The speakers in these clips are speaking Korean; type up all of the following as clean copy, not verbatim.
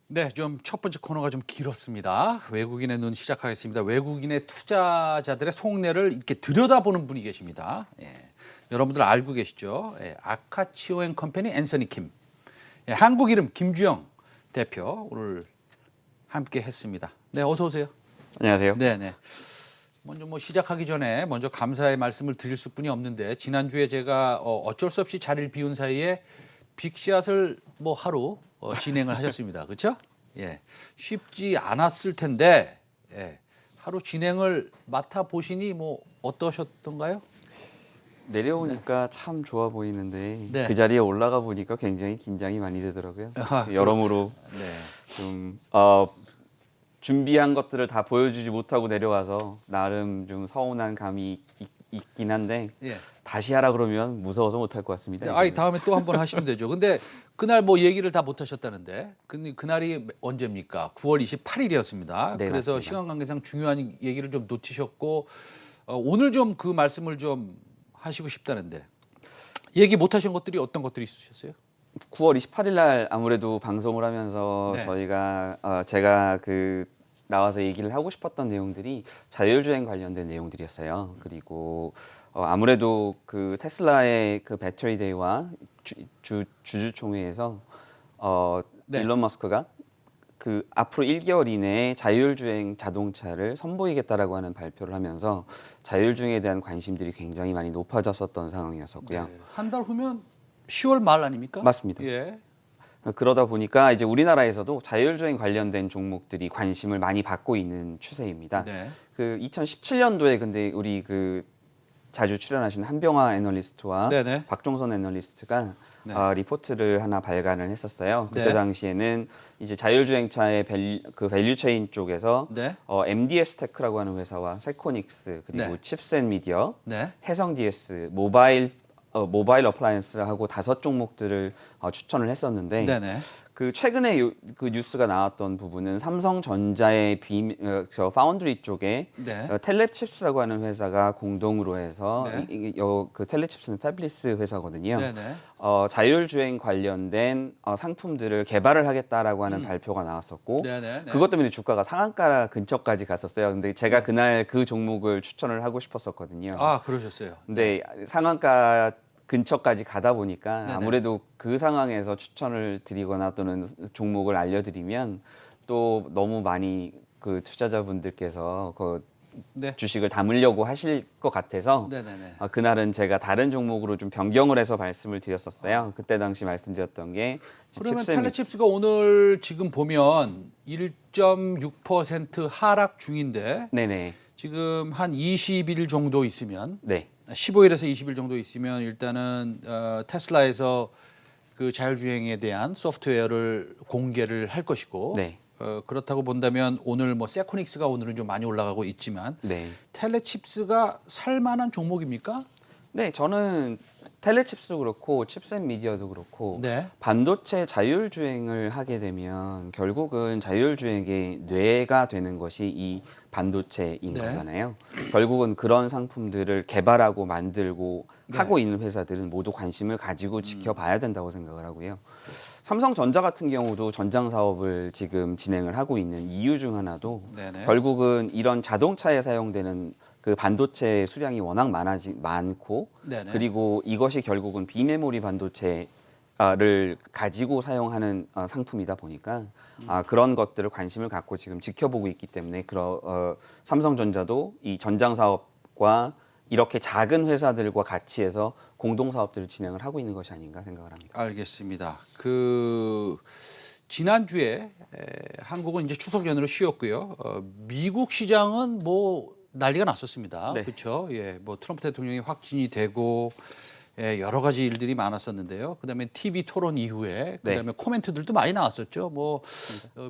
네, 좀 첫 번째 코너가 좀 길었습니다. 외국인의 눈 시작하겠습니다. 외국인의 투자자들의 속내를 이렇게 들여다보는 분이 계십니다. 예, 여러분들 알고 계시죠? 예, 아카치오 앤 컴퍼니 앤서니 킴. 예, 한국 이름 김주영 대표 오늘 함께 했습니다. 네, 어서 오세요. 안녕하세요. 네, 네. 먼저 뭐 시작하기 전에 먼저 감사의 말씀을 드릴 수뿐이 없는데 지난주에 제가 어쩔 수 없이 자리를 비운 사이에 빅샷을 뭐 하루 진행을 하셨습니다. 그렇죠? 예, 쉽지 않았을 텐데 예, 하루 진행을 맡아 보시니 뭐 어떠셨던가요? 내려오니까 참 좋아 보이는데 네. 그 자리에 올라가 보니까 굉장히 긴장이 많이 되더라고요. 아하, 여러모로 네. 좀 준비한 것들을 다 보여주지 못하고 내려와서 나름 좀 서운한 감이 있긴 한데 예. 다시 하라 그러면 무서워서 못할 것 같습니다. 네, 아이 다음에 또 한 번 하시면 되죠. 근데 그날 뭐 얘기를 다 못 하셨다는데 그날이 언제입니까? 9월 28일이었습니다. 네, 그래서 맞습니다. 시간 관계상 중요한 얘기를 좀 놓치셨고 오늘 좀 그 말씀을 좀 하시고 싶다는데 얘기 못 하신 것들이 어떤 것들이 있으셨어요? 9월 28일 날 아무래도 방송을 하면서 네. 저희가 제가 그 나와서 얘기를 하고 싶었던 내용들이 자율주행 관련된 내용들이었어요. 그리고 아무래도 그 테슬라의 그 배터리 데이와 주주총회에서 네. 일론 머스크가 그 앞으로 1개월 이내에 자율주행 자동차를 선보이겠다라고 하는 발표를 하면서 자율주행에 대한 관심들이 굉장히 많이 높아졌었던 상황이었었고요. 네. 한 달 후면 10월 말 아닙니까? 맞습니다. 예. 그러다 보니까 이제 우리나라에서도 자율주행 관련된 종목들이 관심을 많이 받고 있는 추세입니다. 네. 그 2017년도에 근데 우리 그 자주 출연하시는 한병화 애널리스트와 네네. 박종선 애널리스트가 네. 리포트를 하나 발간을 했었어요. 그때 네. 당시에는 이제 자율주행차의 밸류체인 쪽에서 네. MDS 테크라고 하는 회사와 세코닉스 그리고 네. 칩센미디어, 네. 해성 DS, 모바일 어플라이언스하고 5종목들을 추천을 했었는데 네네. 그 최근에 그 뉴스가 나왔던 부분은 삼성전자의 저 파운드리 쪽에 네. 텔레칩스라고 하는 회사가 공동으로 해서 네. 그 텔레칩스는 패블리스 회사거든요. 네네. 자율주행 관련된 상품들을 개발을 하겠다라고 하는 발표가 나왔었고 네네. 그것 때문에 주가가 상한가 근처까지 갔었어요. 근데 제가 그날 그 종목을 추천을 하고 싶었었거든요. 아, 그러셨어요. 근데 상한가 근처까지 가다 보니까 네네. 아무래도 그 상황에서 추천을 드리거나 또는 종목을 알려드리면 또 너무 많이 그 투자자분들께서 그 네. 주식을 담으려고 하실 것 같아서 네네네. 그날은 제가 다른 종목으로 좀 변경을 해서 말씀을 드렸었어요. 그때 당시 말씀드렸던 게 그러면 칩셈이- 텔레칩스가 오늘 지금 보면 1.6% 하락 중인데 네네. 지금 한 20일 정도 있으면 네. 15일에서 20일 정도 있으면 일단은 테슬라에서 그 자율주행에 대한 소프트웨어를 공개를 할 것이고 네. 그렇다고 본다면 오늘 뭐 세코닉스가 오늘은 좀 많이 올라가고 있지만 네. 텔레칩스가 살만한 종목입니까? 네, 저는 텔레칩스도 그렇고 칩셋 미디어도 그렇고 네. 반도체 자율주행을 하게 되면 결국은 자율주행의 뇌가 되는 것이 이 반도체인 네. 거잖아요. 결국은 그런 상품들을 개발하고 만들고 네. 하고 있는 회사들은 모두 관심을 가지고 지켜봐야 된다고 생각을 하고요. 삼성전자 같은 경우도 전장 사업을 지금 진행을 하고 있는 이유 중 하나도 네네. 결국은 이런 자동차에 사용되는 그 반도체 수량이 워낙 많고 네네. 그리고 이것이 결국은 비메모리 반도체를 가지고 사용하는 상품이다 보니까 그런 것들을 관심을 갖고 지금 지켜보고 있기 때문에 삼성전자도 이 전장 사업과 이렇게 작은 회사들과 같이 해서 공동 사업들을 진행을 하고 있는 것이 아닌가 생각을 합니다. 알겠습니다. 그 지난주에 한국은 이제 추석 연휴로 쉬었고요. 미국 시장은 뭐 난리가 났었습니다. 네. 그렇죠? 예, 뭐 트럼프 대통령이 확진이 되고 여러 가지 일들이 많았었는데요. 그다음에 TV 토론 이후에 그다음에 코멘트들도 많이 나왔었죠. 뭐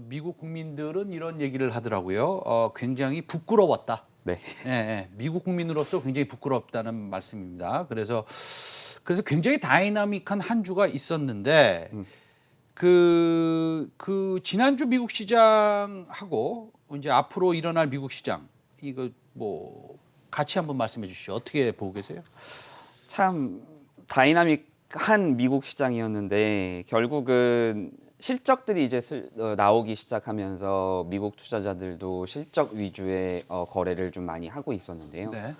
미국 국민들은 이런 얘기를 하더라고요. 굉장히 부끄러웠다. 네. 예, 예, 미국 국민으로서 굉장히 부끄럽다는 말씀입니다. 그래서 굉장히 다이나믹한 한 주가 있었는데 그 지난주 미국 시장하고 이제 앞으로 일어날 미국 시장 이거 뭐 같이 한번 말씀해 주시죠. 어떻게 보고 계세요? 참 다이나믹한 미국 시장이었는데 결국은 실적들이 이제 나오기 시작하면서 미국 투자자들도 실적 위주의 거래를 좀 많이 하고 있었는데요. 네.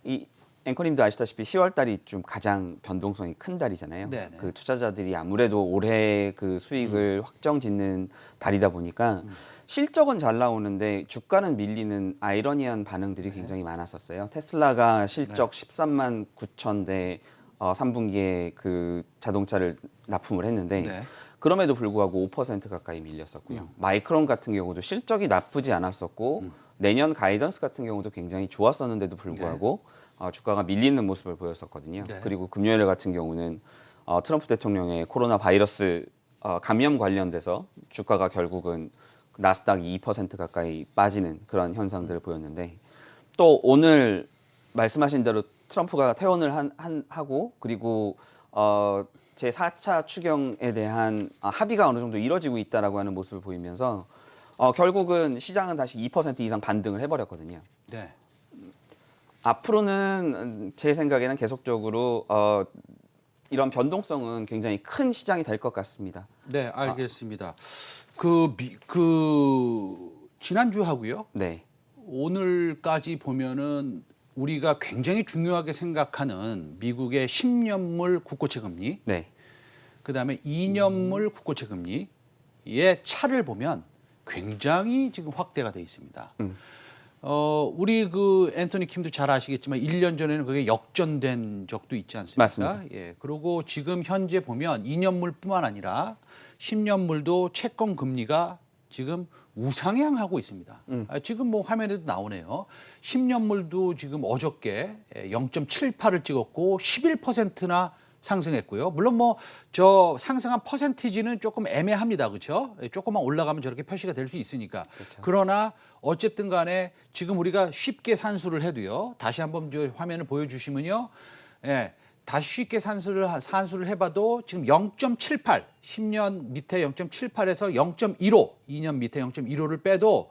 이 앵커님도 아시다시피 10월 달이 좀 가장 변동성이 큰 달이잖아요. 네네. 그 투자자들이 아무래도 올해 그 수익을 확정 짓는 달이다 보니까 실적은 잘 나오는데 주가는 밀리는 아이러니한 반응들이 굉장히 많았었어요. 테슬라가 실적 13만 9천 대 3분기에 그 자동차를 납품을 했는데 네. 그럼에도 불구하고 5% 가까이 밀렸었고요. 마이크론 같은 경우도 실적이 나쁘지 않았었고 내년 가이던스 같은 경우도 굉장히 좋았었는데도 불구하고 주가가 밀리는 모습을 보였었거든요. 네. 그리고 금요일 같은 경우는 트럼프 대통령의 코로나 바이러스 감염 관련돼서 주가가 결국은 나스닥이 2% 가까이 빠지는 그런 현상들을 보였는데 또 오늘 말씀하신 대로 트럼프가 퇴원을 하고 그리고 제 4차 추경에 대한 합의가 어느 정도 이뤄지고 있다라고 하는 모습을 보이면서 결국은 시장은 다시 2% 이상 반등을 해버렸거든요. 네. 앞으로는 제 생각에는 계속적으로 이런 변동성은 굉장히 큰 시장이 될 것 같습니다. 네, 알겠습니다. 지난주하고요. 네, 오늘까지 보면은 우리가 굉장히 중요하게 생각하는 미국의 10년물 국고채 금리, 네, 그다음에 2년물 국고채 금리의 차를 보면 굉장히 지금 확대가 돼 있습니다. 우리 그 앤토니 킴도 잘 아시겠지만 1년 전에는 그게 역전된 적도 있지 않습니까? 맞습니다. 예. 그리고 지금 현재 보면 2년물뿐만 아니라 10년물도 채권 금리가 지금 우상향하고 있습니다. 지금 뭐 화면에도 나오네요. 10년물도 지금 어저께 0.78을 찍었고 11%나 상승했고요. 물론 뭐 저 상승한 퍼센티지는 조금 애매합니다. 그렇죠? 조금만 올라가면 저렇게 표시가 될 수 있으니까. 그렇죠. 그러나 어쨌든 간에 지금 우리가 쉽게 산수를 해도요. 다시 한번 저 화면을 보여주시면요. 예, 다시 쉽게 산수를 해봐도 지금 0.78, 10년 밑에 0.78에서 0.15, 2년 밑에 0.15를 빼도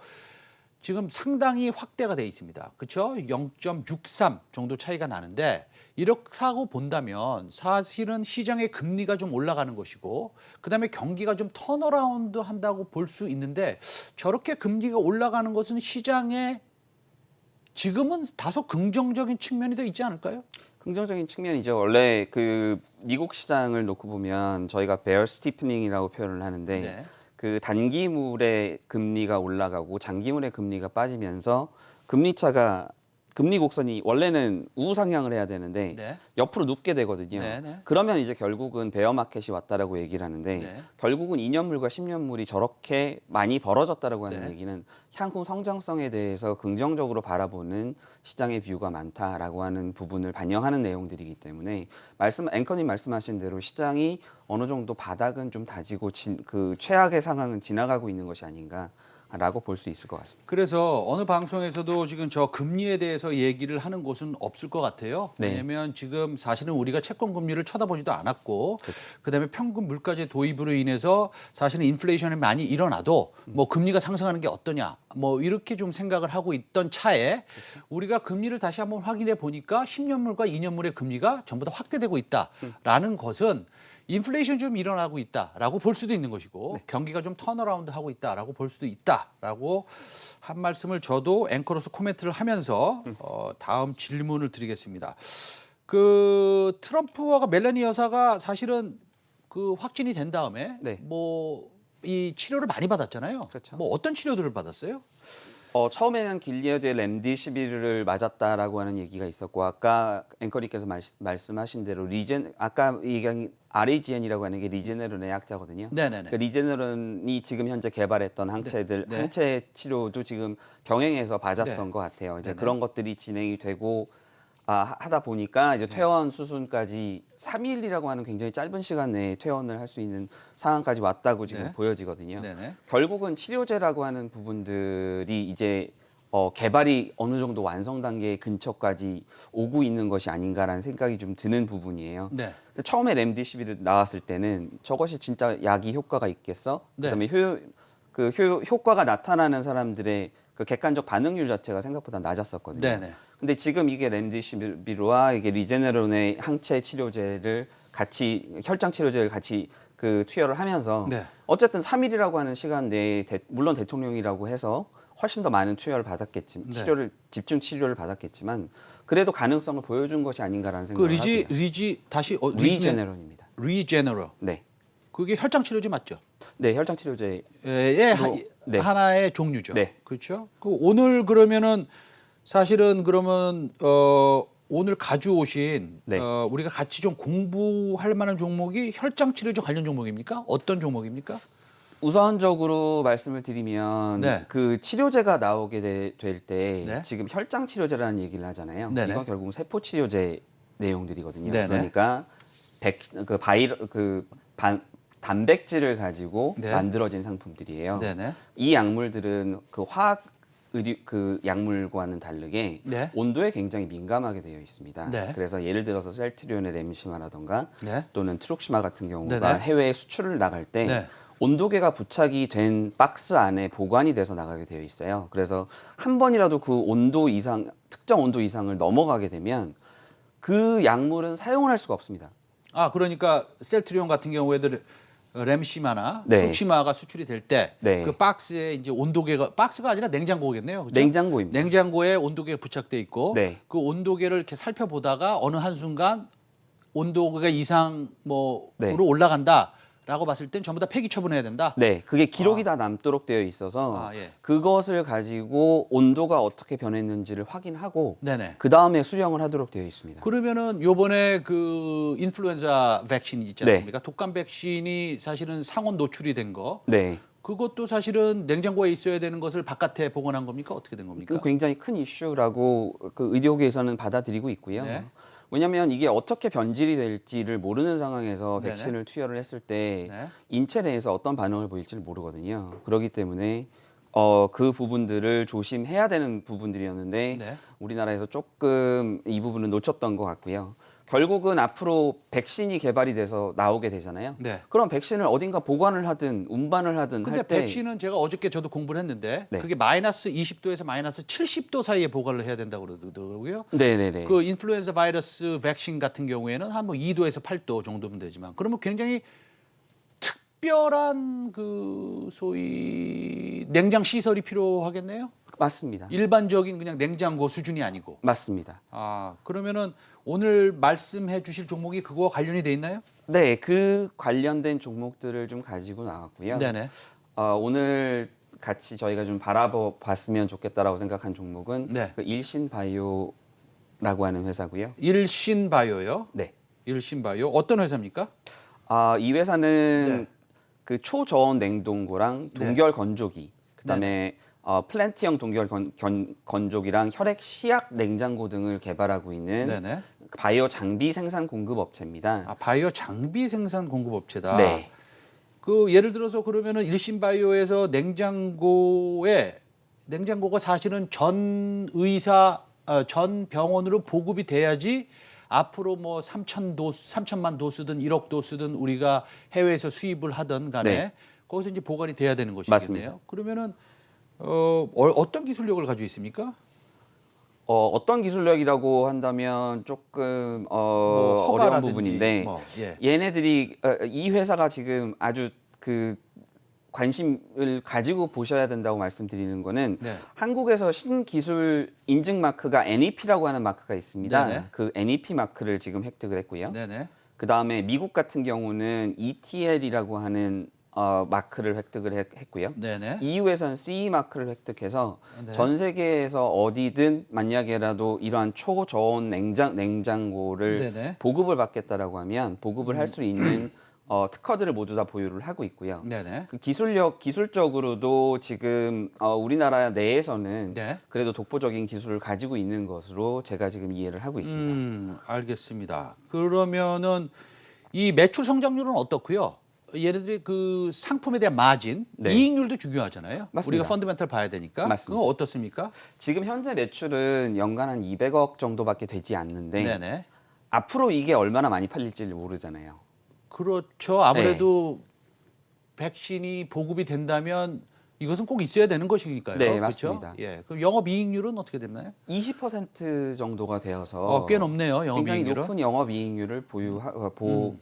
지금 상당히 확대가 돼 있습니다. 그렇죠? 0.63 정도 차이가 나는데 이렇게 하고 본다면 사실은 시장의 금리가 좀 올라가는 것이고 그다음에 경기가 좀 턴어라운드 한다고 볼 수 있는데 저렇게 금리가 올라가는 것은 시장에 지금은 다소 긍정적인 측면이 더 있지 않을까요? 긍정적인 측면이죠. 원래 그 미국 시장을 놓고 보면 저희가 베어 스티프닝이라고 표현을 하는데 네. 그 단기물의 금리가 올라가고 장기물의 금리가 빠지면서 금리 차가 금리 곡선이 원래는 우상향을 해야 되는데 네. 옆으로 눕게 되거든요. 네, 네. 그러면 이제 결국은 베어 마켓이 왔다라고 얘기를 하는데 네. 결국은 2년물과 10년물이 저렇게 많이 벌어졌다라고 하는 네. 얘기는 향후 성장성에 대해서 긍정적으로 바라보는 시장의 뷰가 많다라고 하는 부분을 반영하는 내용들이기 때문에 앵커님 말씀하신 대로 시장이 어느 정도 바닥은 좀 다지고 그 최악의 상황은 지나가고 있는 것이 아닌가. 라고 볼 수 있을 것 같습니다. 그래서 어느 방송에서도 지금 저 금리에 대해서 얘기를 하는 곳은 없을 것 같아요. 네. 왜냐하면 지금 사실은 우리가 채권 금리를 쳐다보지도 않았고 그다음에 평균 물가제 도입으로 인해서 사실은 인플레이션이 많이 일어나도 뭐 금리가 상승하는 게 어떠냐 뭐 이렇게 좀 생각을 하고 있던 차에 우리가 금리를 다시 한번 확인해 보니까 10년물과 2년물의 금리가 전부 다 확대되고 있다라는 것은 인플레이션이 좀 일어나고 있다라고 볼 수도 있는 것이고 경기가 좀 턴어라운드 하고 있다라고 볼 수도 있다라고 한 말씀을 저도 앵커로서 코멘트를 하면서 다음 질문을 드리겠습니다. 그 트럼프와 멜라니 여사가 사실은 그 확진이 된 다음에 네. 뭐 이 치료를 많이 받았잖아요. 그렇죠. 뭐 어떤 치료들을 받았어요? 처음에는 길리어드의 렘디시비르를 맞았다라고 하는 얘기가 있었고 아까 앵커님께서 말씀하신 대로 아까 얘기한 RAGN이라고 하는 게 리제네론의 약자거든요. 네네네. 그 리제네론이 지금 현재 개발했던 항체들 네. 항체 치료도 지금 병행해서 맞았던 네. 것 같아요. 이제 네네. 그런 것들이 진행이 되고 하다 보니까 이제 퇴원 수순까지 3일이라고 하는 굉장히 짧은 시간 내에 퇴원을 할 수 있는 상황까지 왔다고 지금 네. 보여지거든요. 네네. 결국은 치료제라고 하는 부분들이 이제 개발이 어느 정도 완성 단계 근처까지 오고 있는 것이 아닌가라는 생각이 좀 드는 부분이에요. 네. 처음에 렘디시비르 나왔을 때는 저것이 진짜 약이 효과가 있겠어? 네. 그다음에 효과가 나타나는 사람들의 그 객관적 반응률 자체가 생각보다 낮았었거든요. 네네. 근데 지금 이게 렘디시비르와 이게 리제네론의 항체 치료제를 같이 혈장 치료제를 같이 그 투여를 하면서 네. 어쨌든 3일이라고 하는 시간 내에 물론 대통령이라고 해서 훨씬 더 많은 투여를 받았겠지만 네. 치료를 집중 치료를 받았겠지만 그래도 가능성을 보여준 것이 아닌가라는 그 생각을 하고요. 다시 리제네론입니다. 리제너럴. 네. 그게 혈장 치료제 맞죠? 네, 혈장 치료제. 의 네. 하나의 종류죠. 네. 그렇죠? 그 오늘 그러면은 사실은 그러면 오늘 가져오신 네. 우리가 같이 좀 공부할 만한 종목이 혈장 치료제 관련 종목입니까? 어떤 종목입니까? 우선적으로 말씀을 드리면 네. 그 치료제가 나오게 될 때 네. 지금 혈장 치료제라는 얘기를 하잖아요. 네네. 이건 결국은 세포 치료제 내용들이거든요. 네네. 그러니까 단백질을 가지고 네. 만들어진 상품들이에요. 네네. 이 약물들은 그 화학 의류 그 약물과는 다르게 네. 온도에 굉장히 민감하게 되어 있습니다. 네. 그래서 예를 들어서 셀트리온의 렘시마라던가 네. 또는 트룩시마 같은 경우가 네네. 해외에 수출을 나갈 때 네. 온도계가 부착이 된 박스 안에 보관이 돼서 나가게 되어 있어요. 그래서 한 번이라도 그 온도 이상, 특정 온도 이상을 넘어가게 되면 그 약물은 사용을 할 수가 없습니다. 아, 그러니까 셀트리온 같은 경우에도 렘시마나 네. 툭시마가 수출이 될 때 그 네. 박스에 이제 온도계가 박스가 아니라 냉장고겠네요. 그렇죠? 냉장고입니다. 냉장고에 온도계가 부착돼 있고 네. 그 온도계를 이렇게 살펴보다가 어느 한순간 온도계가 이상 뭐로 네. 올라간다라고 봤을 땐 전부 다 폐기 처분해야 된다. 네, 그게 기록이 다 남도록 되어 있어서 아, 예. 그것을 가지고 온도가 어떻게 변했는지를 확인하고 네네. 그 다음에 수령을 하도록 되어 있습니다. 그러면은 요번에 그 인플루엔자 백신 있지 네. 않습니까? 독감 백신이 사실은 상온 노출이 된 거. 네, 그것도 사실은 냉장고에 있어야 되는 것을 바깥에 보관한 겁니까? 어떻게 된 겁니까? 그 굉장히 큰 이슈라고 그 의료계에서는 받아들이고 있고요. 네. 왜냐하면 이게 어떻게 변질이 될지를 모르는 상황에서 네네. 백신을 투여를 했을 때 네. 인체 내에서 어떤 반응을 보일지를 모르거든요. 그렇기 때문에 그 부분들을 조심해야 되는 부분들이었는데 네. 우리나라에서 조금 이 부분은 놓쳤던 것 같고요. 결국은 앞으로 백신이 개발이 돼서 나오게 되잖아요. 네. 그럼 백신을 어딘가 보관을 하든 운반을 하든 근데 할 때 백신은 제가 어저께 저도 공부를 했는데 네. 그게 마이너스 20도에서 마이너스 70도 사이에 보관을 해야 된다고 그러더라고요. 네네네. 그 인플루엔자 바이러스 백신 같은 경우에는 한 뭐 2도에서 8도 정도면 되지만 그러면 굉장히 특별한 그 소위 냉장 시설이 필요하겠네요. 맞습니다. 일반적인 그냥 냉장고 수준이 아니고. 맞습니다. 아, 그러면은 오늘 말씀해 주실 종목이 그거와 관련이 돼 있나요? 네, 그 관련된 종목들을 좀 가지고 나왔고요. 네네. 오늘 같이 저희가 좀 바라봤으면 좋겠다라고 생각한 종목은 네. 그 일신바이오라고 하는 회사고요. 일신바이오요. 네. 일신바이오 어떤 회사입니까? 이 회사는 네. 그 초저온 냉동고랑 네. 동결 건조기, 그다음에 플랜트형 동결 건조기랑 혈액 시약 냉장고 등을 개발하고 있는 네네. 바이오 장비 생산 공급 업체입니다. 아, 바이오 장비 생산 공급 업체다. 네. 그 예를 들어서 그러면은 일신바이오에서 냉장고가 사실은 전 전 병원으로 보급이 돼야지 앞으로 뭐 3천만 도수든 1억 도수든 우리가 해외에서 수입을 하든 간에 네. 거기서 이제 보관이 돼야 되는 것이겠네요. 맞습니다. 그러면은 어떤 기술력을 가지고 있습니까? 어떤 기술력이라고 한다면 조금 뭐 어려운 허가라든지 부분인데 뭐, 예. 얘네들이 이 회사가 지금 아주 그 관심을 가지고 보셔야 된다고 말씀드리는 거는 네. 한국에서 신기술 인증 마크가 NEP라고 하는 마크가 있습니다. 네네. 그 NEP 마크를 지금 획득을 했고요. 네네. 그 다음에 미국 같은 경우는 ETL이라고 하는 마크를 획득을 했고요. 네네. EU에서는 CE 마크를 획득해서 네. 전 세계에서 어디든 만약에라도 이러한 초저온 냉장고를 네네. 보급을 받겠다라고 하면 보급을 할 수 있는 특허들을 모두 다 보유를 하고 있고요. 네네. 그 기술적으로도 지금 우리나라 내에서는 네. 그래도 독보적인 기술을 가지고 있는 것으로 제가 지금 이해를 하고 있습니다. 알겠습니다. 그러면은 이 매출 성장률은 어떻고요? 예를 들어 그 상품에 대한 마진, 네. 이익률도 중요하잖아요. 맞습니다. 우리가 펀더멘탈 봐야 되니까. 맞습니다. 그건 어떻습니까? 지금 현재 매출은 연간 한 200억 정도밖에 되지 않는데 네네. 앞으로 이게 얼마나 많이 팔릴지를 모르잖아요. 그렇죠. 아무래도 백신이 보급이 된다면 이것은 꼭 있어야 되는 것이니까요. 네, 그렇죠? 맞습니다. 예. 그럼 영업이익률은 어떻게 됐나요? 20% 정도가 되어서 꽤 높네요. 굉장히 영업이익률은. 높은 영업이익률을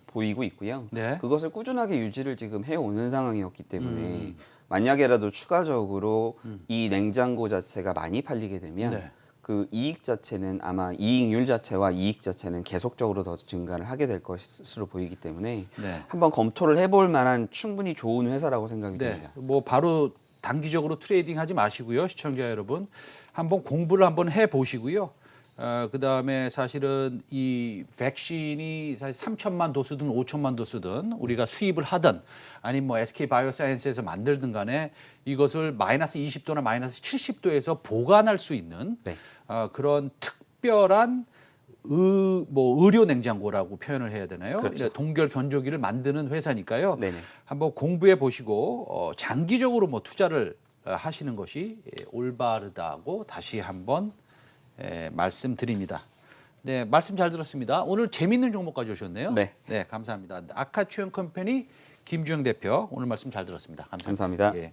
보이고 있고요. 네. 그것을 꾸준하게 유지를 지금 해오는 상황이었기 때문에 만약에라도 추가적으로 이 냉장고 자체가 많이 팔리게 되면 네. 그 이익 자체는 아마 이익률 자체와 이익 자체는 계속적으로 더 증가를 하게 될 것으로 보이기 때문에 네. 한번 검토를 해볼 만한 충분히 좋은 회사라고 생각이 네. 됩니다. 뭐 바로 단기적으로 트레이딩 하지 마시고요. 시청자 여러분. 한번 공부를 한번 해 보시고요. 그다음에 사실은 이 백신이 사실 3천만 도수든 5천만 도수든 우리가 수입을 하든 아니면 뭐 SK 바이오사이언스에서 만들든 간에 이것을 마이너스 20도나 마이너스 70도에서 보관할 수 있는 네. 그런 특별한 의료 냉장고라고 표현을 해야 되나요? 그렇죠. 동결 건조기를 만드는 회사니까요. 네네. 한번 공부해 보시고 장기적으로 뭐 투자를 하시는 것이 올바르다고 다시 한번 말씀드립니다. 네, 말씀 잘 들었습니다. 오늘 재밌는 종목 가져오셨네요. 네. 네, 감사합니다. 아카추형 컴퍼니 김주영 대표 오늘 말씀 잘 들었습니다. 감사합니다. 감사합니다. 예.